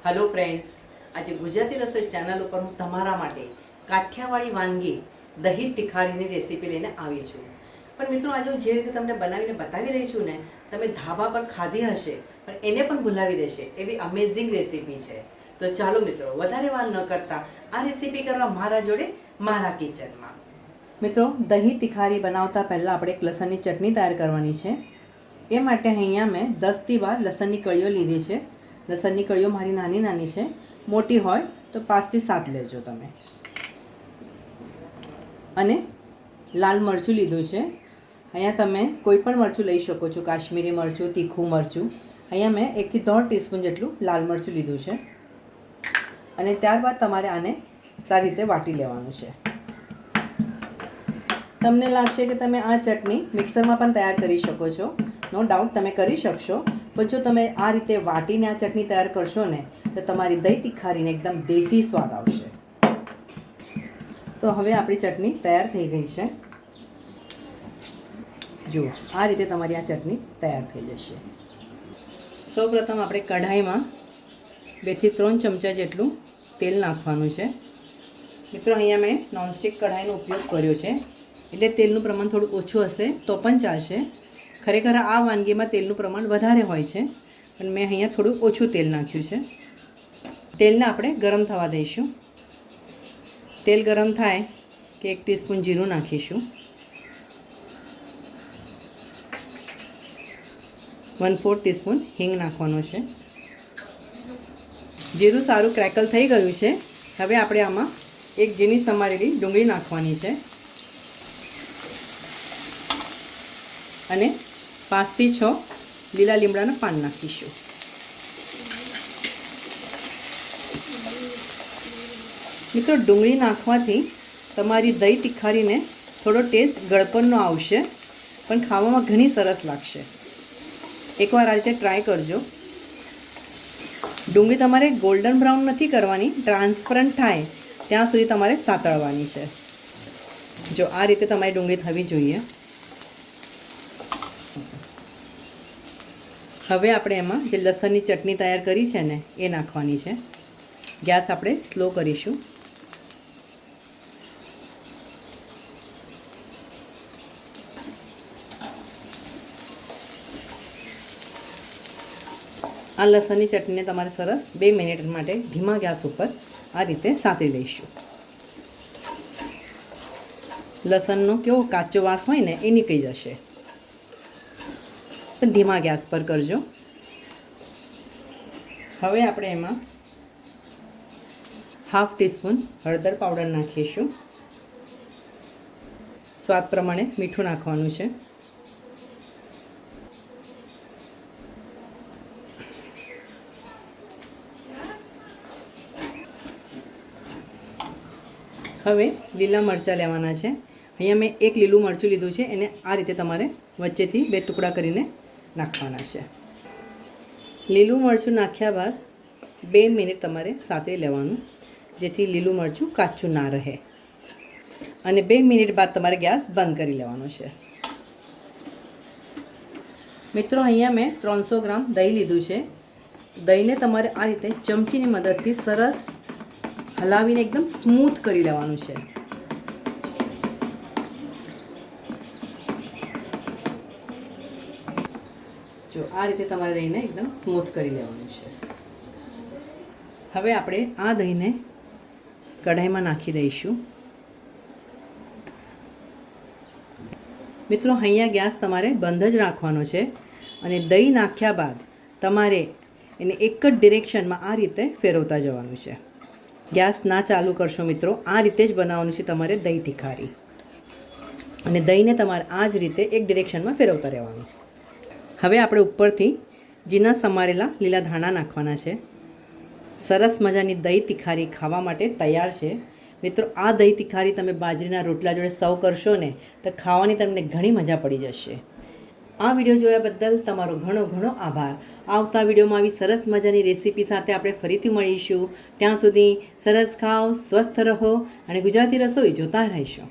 Hello friends, आज गुजराती रसोई channel पर हूँ तमारा माटे काठियावाड़ी वानगी दही तीखाड़ीनी रेसिपी लईने आवी छुं। पण मित्रों, आज हूँ जे रीते तमने बनावीने बतावी रही छुं ने, तमे धाबा पर खाधी हशे पण एने पण भूलावी देशे एवी अमेझिंग रेसिपी छे। तो चालो मित्रों, वधारे वार न करता आ रेसिपी करवा मारा जोड़े मारा किचनमा। मित्रों, दही तीखारी बनावता पहला आपणे एक लसणनी चटनी तैयार करवानी छे। ए माटे अहींया मैं 10 થી 12 लसणनी कळीओ लीधी छे। लसणनी कळीओ मारी नानी नानी छे, मोटी होय तो 5 થી 7 लेजो तमे। अने लाल मरचुं लीधुं छे। अहींया तमे कोई पण मरचुं लई शको छो, काश्मीरी मरचुं, तीखुं मरचुं। अहींया मैं 1 થી 1.5 ટીસ્પૂન जेटલું लाल मरचुं लीधुं छे। अने त्यारबाद तमारे आने सारी रीते वाटी लेवानुं छे। तमने लागशे कि तमे आ चटनी मिक्सरमां पण तैयार करी शको छो। नो डाउट तमे करी शकशो, पण जो तमे आ रीते वाटीने आ चटनी तैयार करशो ने तो तमारी दही तीखारीने एकदम देसी स्वाद आवशे। तो हवे आपणी चटनी तैयार थई गई छे। जुओ, आ रीते तमारी आ चटनी तैयार थई जशे। सौ प्रथम आपणे कढ़ाईमां 2 થી 3 चमचा जेटલું तेल नाखवानुं छे। मित्रों, अहींया मैं नॉनस्टिक कढ़ाईनो उपयोग कर्यो छे, એટલે તેલનું પ્રમાણ થોડું ઓછું હશે તો પણ ચાલશે। ખરેખર આ વાનગીમાં તેલનું પ્રમાણ વધારે હોય છે, પણ મેં અહીંયા થોડું ઓછું તેલ નાખ્યું છે। તેલને આપણે ગરમ થવા દઈશું। તેલ ગરમ થાય કે 1 ટીસ્પૂન જીરું નાખીશું, 1/4 ટીસ્પૂન હિંગ નાખવાનો છે। જીરું સારું ક્રેકલ થઈ ગયું છે। હવે આપણે આમાં એક ઝીણી સમારેલી ડુંગળી નાખવાની છે અને 5 થી 6 લીલા લીમડાના પાન નાખીશું। મિત્રો, ડુંગળી નાખવાથી તમારી દહીં તીખારીને થોડો ટેસ્ટ ગળપણનો આવશે, પણ ખાવામાં ઘણી સરસ લાગશે। એકવાર આ રીતે ટ્રાય કરજો। ડુંગળી તમારે ગોલ્ડન બ્રાઉન નથી કરવાની, ટ્રાન્સપરન્ટ થાય ત્યાં સુધી તમારે સાતળવાની છે। જો આ રીતે તમારી ડુંગળી થવી જોઈએ। હવે આપણે એમાં જે લસણની ચટણી તૈયાર કરી છે ને એ નાખવાની છે। ગેસ આપણે સ્લો કરીશું। આ લસણની ચટણીને તમારે સરસ 2 મિનિટ માટે ધીમા ગેસ ઉપર આ રીતે સાતળી લઈશું। લસણનો કેવો કાચો વાસ હોય ને એ નીકળી જશે, પણ ધીમા ગેસ પર કરજો। હવે આપણે એમાં 1/2 ટીસ્પૂન હળદર પાવડર નાખીશું। સ્વાદ પ્રમાણે મીઠું નાખવાનું છે। હવે લીલા મરચાં લેવાના છે। અહીંયા મેં એક લીલું મરચું લીધું છે, એને આ રીતે તમારે વચ્ચેથી 2 ટુકડા કરીને નાખવાના છે। લીલું મરચું નાખ્યા બાદ 2 મિનિટ તમારે સાતળી લેવાનું, જેથી લીલું મરચું કાચું ના રહે, અને 2 મિનિટ બાદ તમારે ગેસ બંધ કરી લેવાનો છે। મિત્રો, અહીંયા મેં 300 ગ્રામ દહીં લીધું છે। દહીંને તમારે આ રીતે ચમચીની મદદથી સરસ હલાવીને એકદમ સ્મૂથ કરી લેવાનું છે। જો આ રીતે તમારે દહીંને એકદમ સ્મૂથ કરી લેવાનું છે। હવે આપણે આ દહીંને કઢાઈમાં નાખી દઈશું। મિત્રો, અહીંયા ગેસ તમારે બંધ જ રાખવાનો છે, અને દહીં નાખ્યા બાદ તમારે એને એક જ ડિરેક્શનમાં આ રીતે ફેરવતા જવાનું છે। ગેસ ના ચાલુ કરશો મિત્રો, આ રીતે જ બનાવવાનું છે તમારે દહીં તીખારી, અને દહીંને તમારે આ જ રીતે એક ડિરેક્શનમાં ફેરવતા રહેવાનું। હવે આપણે ઉપરથી ઝીણા સમારેલા લીલા ધાણા નાખવાના છે। સરસ મજાની દહીં તીખારી ખાવા માટે તૈયાર છે। મિત્રો, આ દહીં તીખારી તમે બાજરીના રોટલા જોડે સર્વ કરશો ને તો ખાવાની તમને ઘણી મજા પડી જશે। આ વિડીયો જોયા બદલ તમારો ઘણો ઘણો આભાર। આવતા વિડીયોમાં આવી સરસ મજાની રેસીપી સાથે આપણે ફરીથી મળીશું। ત્યાં સુધી સરસ ખાઓ, સ્વસ્થ રહો અને ગુજરાતી રસોઈ જોતા રહેશો।